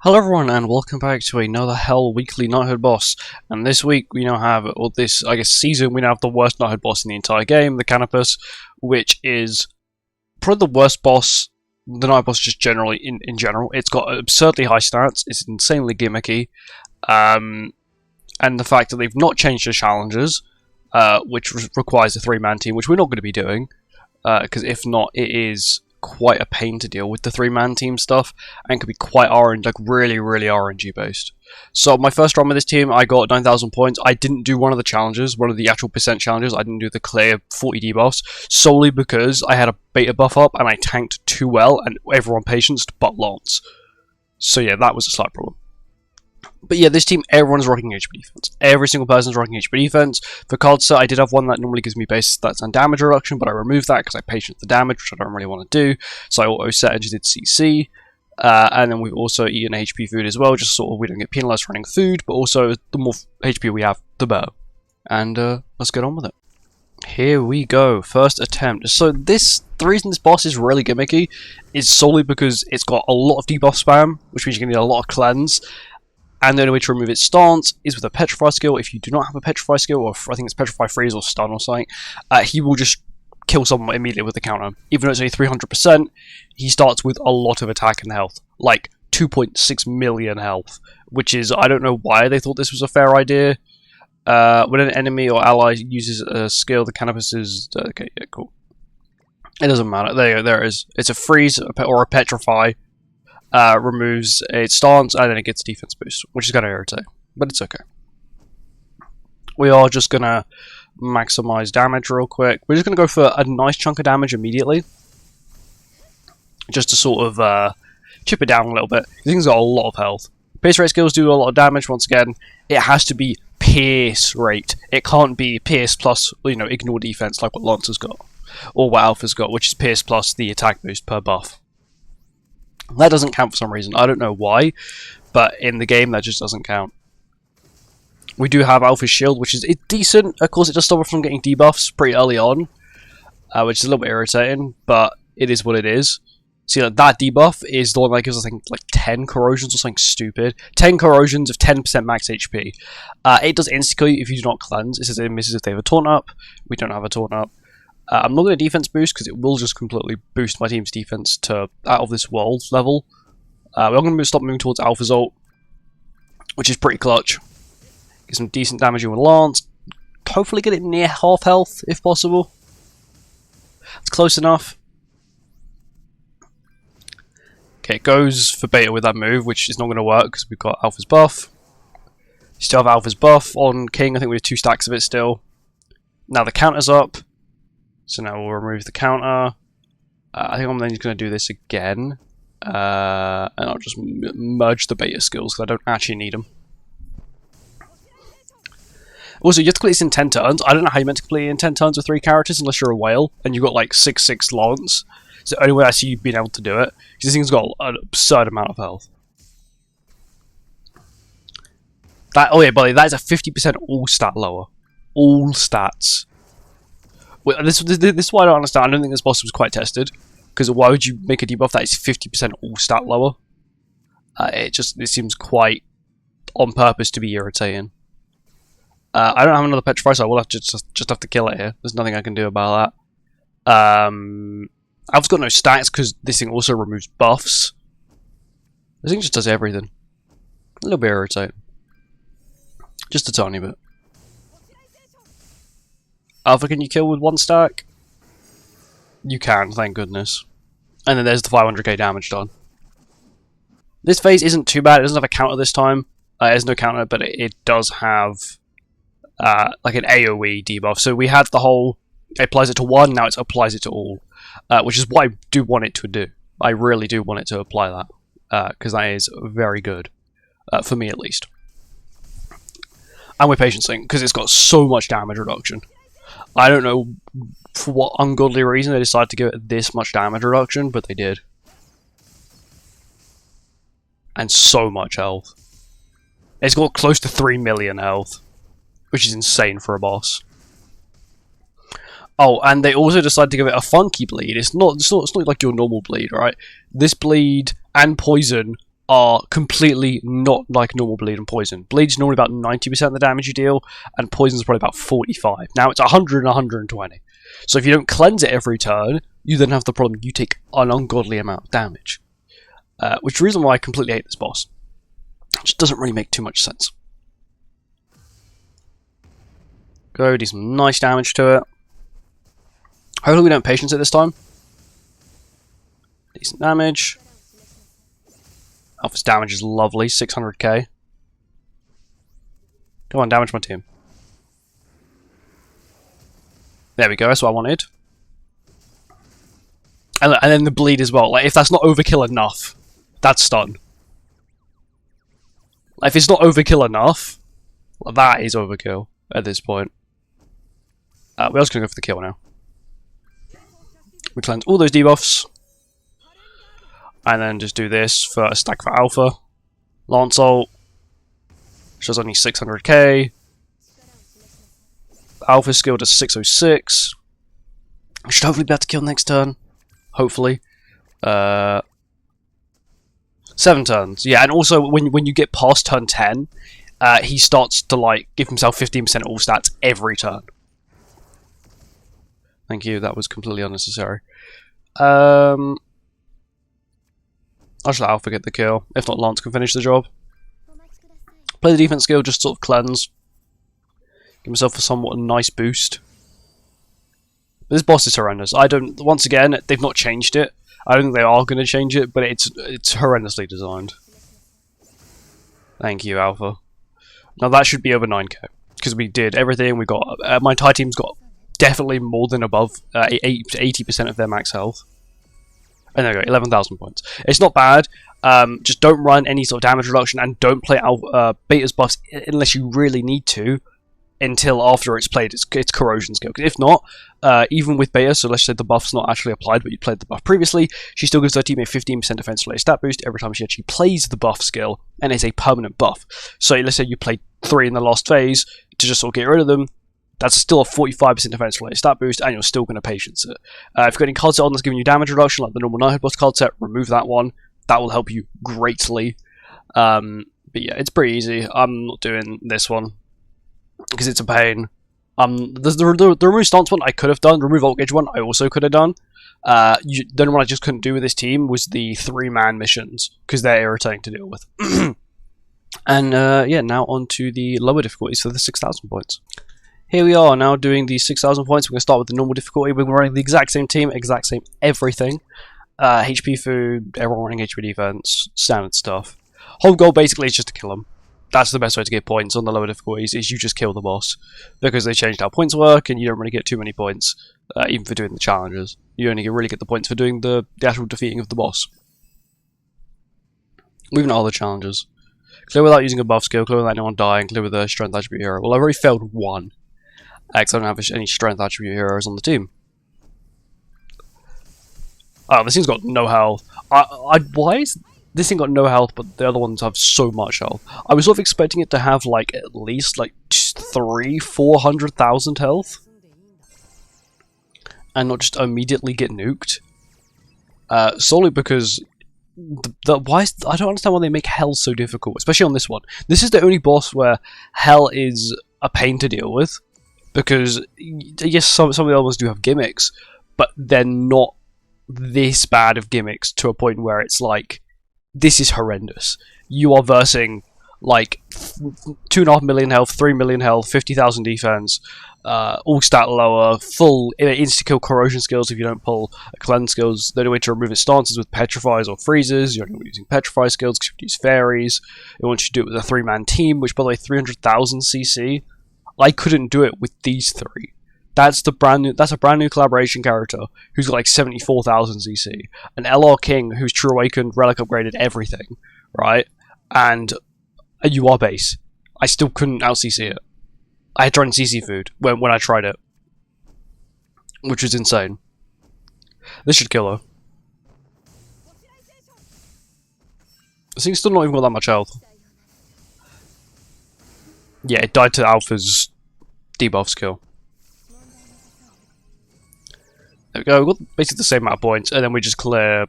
Hello everyone and welcome back to another Hell Weekly Knighthood boss. And this week we now have, or this season, we now have the worst Knighthood boss in the entire game, the Canopus, which is probably the worst boss, the Knighthood boss just generally, in general. It's got absurdly high stats, it's insanely gimmicky, and the fact that they've not changed the challenges, which requires a three-man team, which we're not going to be doing, because if not, it is quite a pain to deal with the three-man team stuff, and can be quite orange, like really RNG based. So my first run with this team, I got 9,000 points. I didn't do one of the challenges, one of the actual percent challenges. I didn't do the clear 40 debuffs, solely because I had a beta buff up, and I tanked too well, and everyone patienced but Lance. So yeah, that was a slight problem. But yeah, this team, everyone is rocking HP defense. Every single person is rocking HP defense. For Cardsa, I did have one that normally gives me base stats and damage reduction, but I removed that because I patient the damage, which I don't really want to do. So I auto set and just did CC. And then we've also eaten HP food as well, just sort of we don't get penalized for running food, but also the more HP we have, the better. And let's get on with it. Here we go, first attempt. So the reason this boss is really gimmicky is solely because it's got a lot of debuff spam, which means you're going to need a lot of cleanse. And the only way to remove its stance is with a Petrify skill. If you do not have a Petrify skill, or I think it's Petrify Freeze or Stun or something, he will just kill someone immediately with the counter. Even though it's only 300%, he starts with a lot of attack and health. Like 2.6 million health, which is, I don't know why they thought this was a fair idea. When an enemy or ally uses a skill, the Canopus is... okay, yeah, cool. It doesn't matter. There it is. It's a Freeze or a Petrify. Removes its stance, and then it gets a defense boost, which is kind of irritating, but it's okay. We are just going to maximize damage real quick. We're just going to go for a nice chunk of damage immediately, just to sort of chip it down a little bit. This thing's got a lot of health. Pierce rate skills do a lot of damage. Once again, it has to be pierce rate. It can't be pierce plus, ignore defense like what Lance has got, or what Alpha's got, which is pierce plus the attack boost per buff. That doesn't count for some reason. I don't know why, but in the game that just doesn't count. We do have Alpha's shield, which is decent. Of course, it does stop us from getting debuffs pretty early on, which is a little bit irritating, but it is what it is. See, that debuff is the one that gives us, I think, like 10 corrosions or something stupid. 10 corrosions of 10% max HP. It does insta-kill you if you do not cleanse. It says it misses if they have a taunt up. We don't have a taunt up. I'm not going to defense boost because it will just completely boost my team's defense to out of this world level. We're going to stop moving towards Alpha's ult, which is pretty clutch. Get some decent damage in with Lance. Hopefully get it near half health if possible. It's close enough. Okay, it goes for beta with that move, which is not going to work because we've got Alpha's buff. Still have Alpha's buff on King. I think we have 2 stacks of it still. Now the counter's up. So now we'll remove the counter. I think I'm then just going to do this again. And I'll just merge the beta skills because I don't actually need them. Also, you have to complete this in 10 turns. I don't know how you meant to complete it in 10 turns with 3 characters unless you're a whale and you've got like 6/6 Lance. It's the only way I see you being able to do it. Because this thing's got an absurd amount of health. Oh yeah, buddy, that is a 50% all stat lower. All stats. This is why I don't understand. I don't think this boss was quite tested. Because why would you make a debuff that is 50% all stat lower? It seems quite on purpose to be irritating. I don't have another Petrify, so I will have to just have to kill it here. There's nothing I can do about that. I've got no stats because this thing also removes buffs. This thing just does everything. A little bit irritating. Just a tiny bit. Alpha, can you kill with 1 stack? You can, thank goodness. And then there's the 500k damage done. This phase isn't too bad. It doesn't have a counter this time. There's no counter, but it does have like an AoE debuff. So we had the whole, it applies it to 1, now it applies it to all. Which is what I do want it to do. I really do want it to apply that. Because that is very good. For me at least. And we're patiencing, because it's got so much damage reduction. I don't know for what ungodly reason they decided to give it this much damage reduction, but they did. And so much health. It's got close to 3 million health, which is insane for a boss. Oh, and they also decided to give it a funky bleed. It's not like your normal bleed, right? This bleed and poison are completely not like normal bleed and poison. Bleed's normally about 90% of the damage you deal, and poison's probably about 45. Now it's 100 and 120. So if you don't cleanse it every turn, you then have the problem you take an ungodly amount of damage. Which is the reason why I completely hate this boss. It just doesn't really make too much sense. Go, do some nice damage to it. Hopefully we don't patience it this time. Decent damage. Alpha's damage is lovely, 600k. Come on, damage my team. There we go, that's what I wanted. And then the bleed as well. Like, if that's not overkill enough, that's stun. Like, if it's not overkill enough, well, that is overkill at this point. We're also going to go for the kill now. We cleanse all those debuffs. And then just do this for a stack for Alpha. Lance ult. Shows only 600k. Alpha skill to 606. I should hopefully be able to kill next turn. Hopefully. 7 turns. Yeah, and also when you get past turn 10, he starts to like give himself 15% all stats every turn. Thank you, that was completely unnecessary. I should let Alpha get the kill. If not, Lance can finish the job. Play the defense skill, just sort of cleanse. Give himself a somewhat nice boost. But this boss is horrendous. Once again, they've not changed it. I don't think they are going to change it, but it's horrendously designed. Thank you, Alpha. Now that should be over 9k. Because we did everything. We got my entire team's got definitely more than above 80% of their max health. And there we go, 11,000 points. It's not bad. Just don't run any sort of damage reduction and don't play Beta's buffs unless you really need to until after it's played its corrosion skill. Because if not, even with Beta, so let's say the buff's not actually applied but you played the buff previously, she still gives her teammate 15% defense related stat boost every time she actually plays the buff skill, and it's a permanent buff. So let's say you played 3 in the last phase to just sort of get rid of them. That's still a 45% defense related stat boost, and you're still going to patience it. If you've got any card set on that's giving you damage reduction, like the normal Knighthood boss card set, remove that one. That will help you greatly. But yeah, it's pretty easy. I'm not doing this one because it's a pain. The remove stance one I could have done. The remove alt gauge one I also could have done. The only one I just couldn't do with this team was the 3-man missions because they're irritating to deal with. And yeah, now on to the lower difficulties for the 6,000 points. Here we are now doing the 6,000 points. We're going to start with the normal difficulty. We're running the exact same team, exact same everything. HP food, everyone running HP defense, standard stuff. Whole goal basically is just to kill them. That's the best way to get points on the lower difficulties, is you just kill the boss. Because they changed how points work, and you don't really get too many points, even for doing the challenges. You only really get the points for doing the actual defeating of the boss. Moving on to other challenges. Clear without using a buff skill, clear without anyone dying, clear with a strength attribute hero. Well, I've already failed one. Because I don't have any strength attribute heroes on the team. Oh, this thing's got no health. Why is this thing got no health, but the other ones have so much health? I was sort of expecting it to have like at least like 300,000-400,000 health, and not just immediately get nuked. Solely because I don't understand why they make hell so difficult, especially on this one. This is the only boss where hell is a pain to deal with. Because, yes, some of the other ones do have gimmicks, but they're not this bad of gimmicks to a point where it's like, this is horrendous. You are versing, like, 2.5 million health, 3 million health, 50,000 defense, all stat lower, full insta-kill corrosion skills if you don't pull cleanse skills. The only way to remove its stances with petrifies or freezes. You're only using petrify skills because you can use fairies. It wants you to do it with a 3-man team, which, by the way, 300,000 CC. I couldn't do it with these 3. That's a brand new collaboration character who's got like 74,000 CC. An LR King who's True Awakened, Relic upgraded, everything, right? And a UR base. I still couldn't out CC it. I had to run CC food when I tried it, which was insane. This should kill her. This thing's still not even got that much health. Yeah, it died to Alpha's debuff skill. There we go, we've got basically the same amount of points, and then we just clear,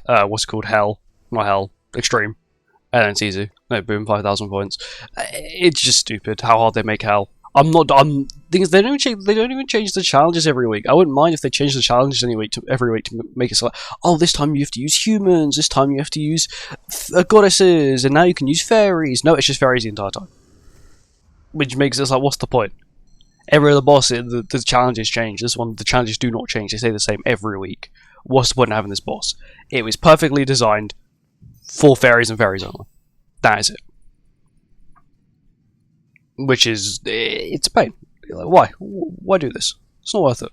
what's it called, Hell. Not Hell. extreme, and then it's easy. No, boom, 5,000 points. It's just stupid how hard they make hell. Things they don't even change the challenges every week. I wouldn't mind if they changed the challenges every week to make it so like, oh, this time you have to use humans, this time you have to use goddesses, and now you can use fairies. No, it's just fairies the entire time, which makes it like, what's the point? Every other boss, the challenges change. This one, the challenges do not change. They stay the same every week. What's the point in having this boss? It was perfectly designed for fairies and fairies only. That is it. Which is, it's a pain. Like, why? Why do this? It's not worth it.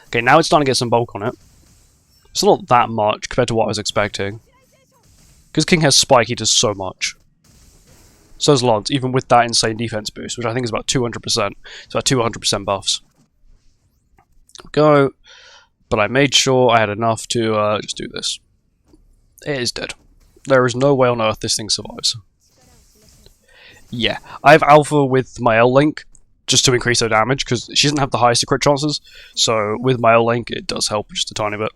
Okay, now it's starting to get some bulk on it. It's not that much compared to what I was expecting. Because King has Spike, he does so much. So does Lance, even with that insane defense boost, which I think is about 200%. It's about 200% buffs. Go. But I made sure I had enough to just do this. It is dead. There is no way on earth this thing survives. Yeah, I have Alpha with my L-Link, just to increase her damage, because she doesn't have the highest crit chances, so with my L-Link it does help just a tiny bit.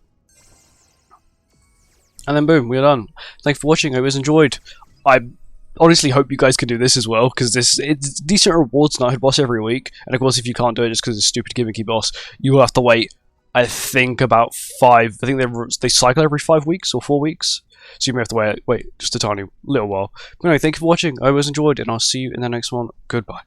And then boom, we're done. Thanks for watching, I hope you guys enjoyed. I honestly hope you guys can do this as well, because it's decent rewards Knighthood boss every week, and of course if you can't do it just because it's a stupid gimmicky boss, you will have to wait, I think about 5, I think they cycle every 5 weeks or 4 weeks. So you may have to wait just a tiny little while. But anyway, thank you for watching. I hope you guys enjoyed, and I'll see you in the next one. Goodbye.